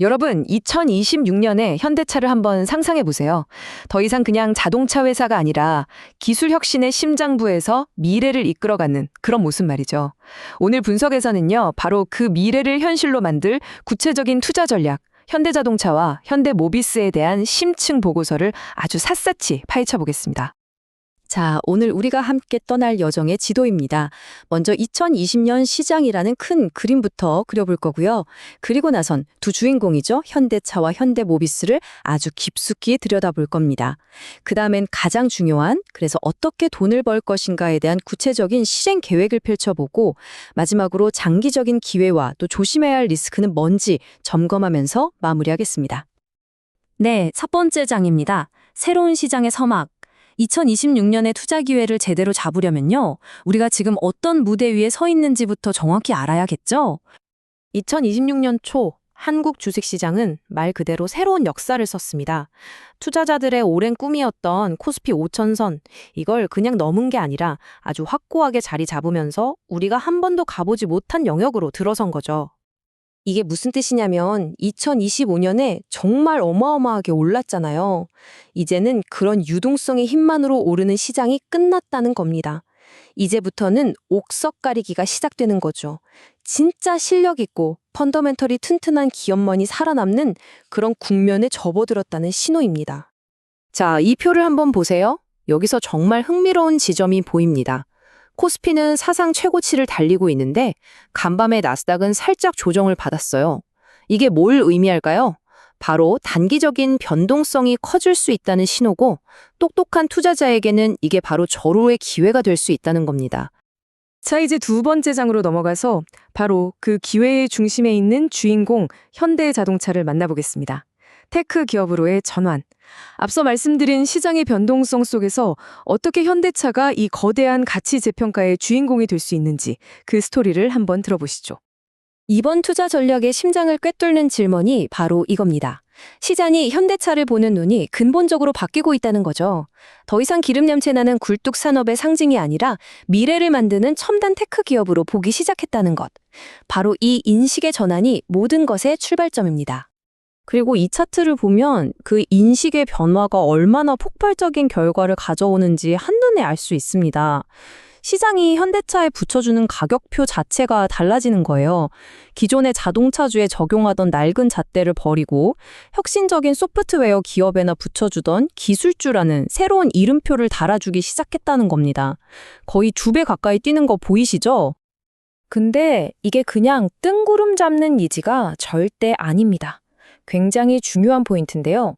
여러분, 2026년에 현대차를 한번 상상해 보세요. 더 이상 그냥 자동차 회사가 아니라 기술 혁신의 심장부에서 미래를 이끌어가는 그런 모습 말이죠. 오늘 분석에서는요, 바로 그 미래를 현실로 만들 구체적인 투자 전략, 현대자동차와 현대모비스에 대한 심층 보고서를 아주 샅샅이 파헤쳐 보겠습니다. 자, 오늘 우리가 함께 떠날 여정의 지도입니다. 먼저 2020년 시장이라는 큰 그림부터 그려볼 거고요. 그리고 나선 두 주인공이죠. 현대차와 현대모비스를 아주 깊숙이 들여다볼 겁니다. 그 다음엔 가장 중요한, 그래서 어떻게 돈을 벌 것인가에 대한 구체적인 실행 계획을 펼쳐보고 마지막으로 장기적인 기회와 또 조심해야 할 리스크는 뭔지 점검하면서 마무리하겠습니다. 네, 첫 번째 장입니다. 새로운 시장의 서막. 2026년의 투자 기회를 제대로 잡으려면요. 우리가 지금 어떤 무대 위에 서 있는지부터 정확히 알아야겠죠? 2026년 초 한국 주식시장은 말 그대로 새로운 역사를 썼습니다. 투자자들의 오랜 꿈이었던 코스피 5천선, 이걸 그냥 넘은 게 아니라 아주 확고하게 자리 잡으면서 우리가 한 번도 가보지 못한 영역으로 들어선 거죠. 이게 무슨 뜻이냐면 2025년에 정말 어마어마하게 올랐잖아요. 이제는 그런 유동성의 힘만으로 오르는 시장이 끝났다는 겁니다. 이제부터는 옥석 가리기가 시작되는 거죠. 진짜 실력 있고 펀더멘털이 튼튼한 기업만이 살아남는 그런 국면에 접어들었다는 신호입니다. 자, 이 표를 한번 보세요. 여기서 정말 흥미로운 지점이 보입니다. 코스피는 사상 최고치를 달리고 있는데 간밤에 나스닥은 살짝 조정을 받았어요. 이게 뭘 의미할까요? 바로 단기적인 변동성이 커질 수 있다는 신호고 똑똑한 투자자에게는 이게 바로 절호의 기회가 될 수 있다는 겁니다. 자, 이제 두 번째 장으로 넘어가서 바로 그 기회의 중심에 있는 주인공 현대자동차를 만나보겠습니다. 테크 기업으로의 전환. 앞서 말씀드린 시장의 변동성 속에서 어떻게 현대차가 이 거대한 가치 재평가의 주인공이 될 수 있는지 그 스토리를 한번 들어보시죠. 이번 투자 전략의 심장을 꿰뚫는 질문이 바로 이겁니다. 시장이 현대차를 보는 눈이 근본적으로 바뀌고 있다는 거죠. 더 이상 기름 냄새 나는 굴뚝 산업의 상징이 아니라 미래를 만드는 첨단 테크 기업으로 보기 시작했다는 것. 바로 이 인식의 전환이 모든 것의 출발점입니다. 그리고 이 차트를 보면 그 인식의 변화가 얼마나 폭발적인 결과를 가져오는지 한눈에 알 수 있습니다. 시장이 현대차에 붙여주는 가격표 자체가 달라지는 거예요. 기존의 자동차주에 적용하던 낡은 잣대를 버리고 혁신적인 소프트웨어 기업에나 붙여주던 기술주라는 새로운 이름표를 달아주기 시작했다는 겁니다. 거의 2배 가까이 뛰는 거 보이시죠? 근데 이게 그냥 뜬구름 잡는 이지가 절대 아닙니다. 굉장히 중요한 포인트인데요.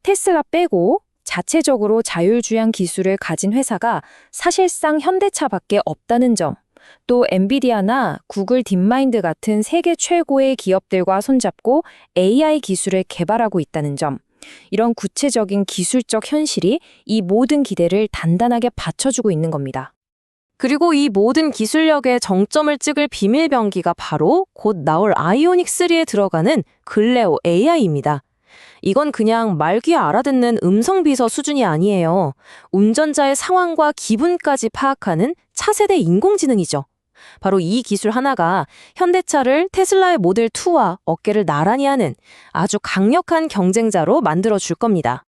테슬라 빼고 자체적으로 자율주행 기술을 가진 회사가 사실상 현대차밖에 없다는 점, 또 엔비디아나 구글 딥마인드 같은 세계 최고의 기업들과 손잡고 AI 기술을 개발하고 있다는 점, 이런 구체적인 기술적 현실이 이 모든 기대를 단단하게 받쳐주고 있는 겁니다. 그리고 이 모든 기술력의 정점을 찍을 비밀병기가 바로 곧 나올 아이오닉 3에 들어가는 글레오 AI입니다. 이건 그냥 말귀 알아듣는 음성 비서 수준이 아니에요. 운전자의 상황과 기분까지 파악하는 차세대 인공지능이죠. 바로 이 기술 하나가 현대차를 테슬라의 모델 2와 어깨를 나란히 하는 아주 강력한 경쟁자로 만들어줄 겁니다.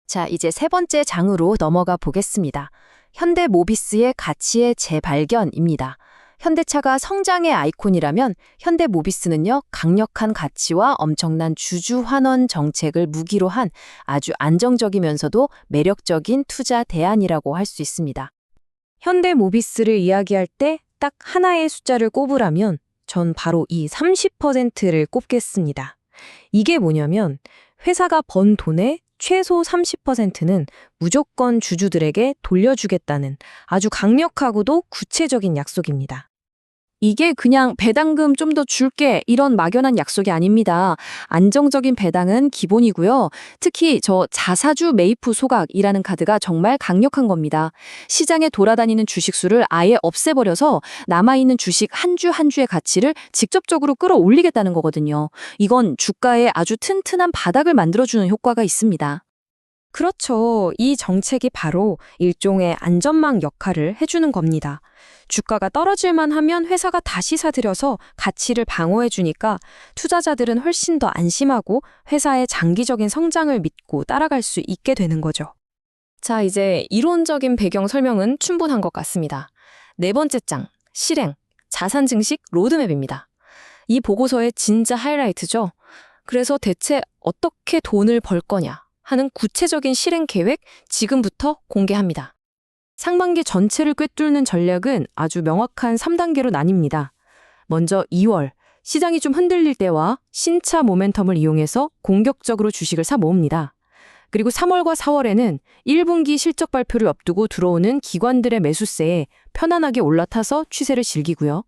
자, 이제 세 번째 장으로 넘어가 보겠습니다. 현대모비스의 가치의 재발견입니다. 현대차가 성장의 아이콘이라면 현대모비스는요, 강력한 가치와 엄청난 주주 환원 정책을 무기로 한 아주 안정적이면서도 매력적인 투자 대안이라고 할 수 있습니다. 현대모비스를 이야기할 때 딱 하나의 숫자를 꼽으라면 전 바로 이 30%를 꼽겠습니다. 이게 뭐냐면 회사가 번 돈의 최소 30%는 무조건 주주들에게 돌려주겠다는 아주 강력하고도 구체적인 약속입니다. 이게 그냥 배당금 좀 더 줄게 이런 막연한 약속이 아닙니다. 안정적인 배당은 기본이고요. 특히 저 자사주 매입 후 소각이라는 카드가 정말 강력한 겁니다. 시장에 돌아다니는 주식수를 아예 없애버려서 남아있는 주식 한 주 한 주의 가치를 직접적으로 끌어올리겠다는 거거든요. 이건 주가에 아주 튼튼한 바닥을 만들어주는 효과가 있습니다. 그렇죠. 이 정책이 바로 일종의 안전망 역할을 해주는 겁니다. 주가가 떨어질만 하면 회사가 다시 사들여서 가치를 방어해 주니까 투자자들은 훨씬 더 안심하고 회사의 장기적인 성장을 믿고 따라갈 수 있게 되는 거죠. 자, 이제 이론적인 배경 설명은 충분한 것 같습니다. 네 번째 장, 실행, 자산 증식 로드맵입니다. 이 보고서의 진짜 하이라이트죠. 그래서 대체 어떻게 돈을 벌 거냐 하는 구체적인 실행 계획 지금부터 공개합니다. 상반기 전체를 꿰뚫는 전략은 아주 명확한 3단계로 나뉩니다. 먼저 2월, 시장이 좀 흔들릴 때와 신차 모멘텀을 이용해서 공격적으로 주식을 사 모읍니다. 그리고 3월과 4월에는 1분기 실적 발표를 앞두고 들어오는 기관들의 매수세에 편안하게 올라타서 추세를 즐기고요.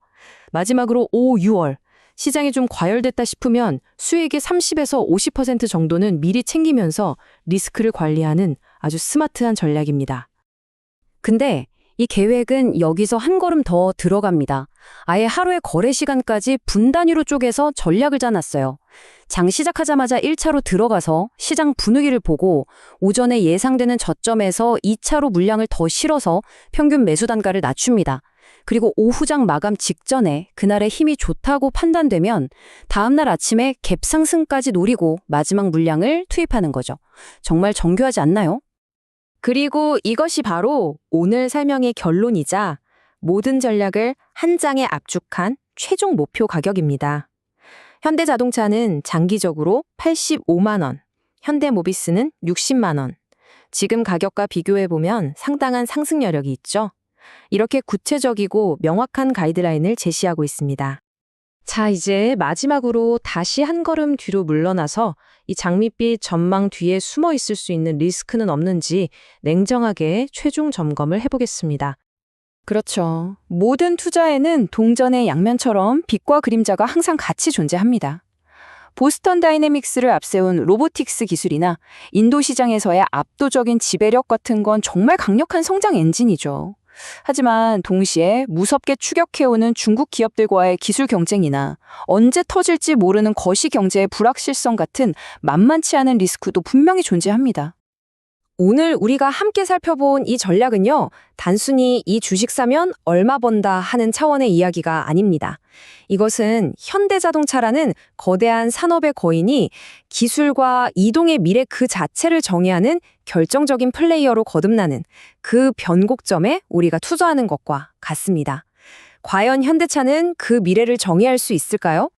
마지막으로 5, 6월, 시장이 좀 과열됐다 싶으면 수익의 30에서 50% 정도는 미리 챙기면서 리스크를 관리하는 아주 스마트한 전략입니다. 근데 이 계획은 여기서 한 걸음 더 들어갑니다. 아예 하루의 거래 시간까지 분 단위로 쪼개서 전략을 짜놨어요. 장 시작하자마자 1차로 들어가서 시장 분위기를 보고 오전에 예상되는 저점에서 2차로 물량을 더 실어서 평균 매수 단가를 낮춥니다. 그리고 오후장 마감 직전에 그날의 힘이 좋다고 판단되면 다음날 아침에 갭 상승까지 노리고 마지막 물량을 투입하는 거죠. 정말 정교하지 않나요? 그리고 이것이 바로 오늘 설명의 결론이자 모든 전략을 한 장에 압축한 최종 목표 가격입니다. 현대자동차는 장기적으로 85만 원, 현대모비스는 60만 원. 지금 가격과 비교해보면 상당한 상승 여력이 있죠. 이렇게 구체적이고 명확한 가이드라인을 제시하고 있습니다. 자, 이제 마지막으로 다시 한 걸음 뒤로 물러나서 이 장밋빛 전망 뒤에 숨어 있을 수 있는 리스크는 없는지 냉정하게 최종 점검을 해보겠습니다. 그렇죠. 모든 투자에는 동전의 양면처럼 빛과 그림자가 항상 같이 존재합니다. 보스턴 다이내믹스를 앞세운 로보틱스 기술이나 인도 시장에서의 압도적인 지배력 같은 건 정말 강력한 성장 엔진이죠. 하지만 동시에 무섭게 추격해오는 중국 기업들과의 기술 경쟁이나 언제 터질지 모르는 거시 경제의 불확실성 같은 만만치 않은 리스크도 분명히 존재합니다. 오늘 우리가 함께 살펴본 이 전략은요, 단순히 이 주식 사면 얼마 번다 하는 차원의 이야기가 아닙니다. 이것은 현대자동차라는 거대한 산업의 거인이 기술과 이동의 미래 그 자체를 정의하는 결정적인 플레이어로 거듭나는 그 변곡점에 우리가 투자하는 것과 같습니다. 과연 현대차는 그 미래를 정의할 수 있을까요?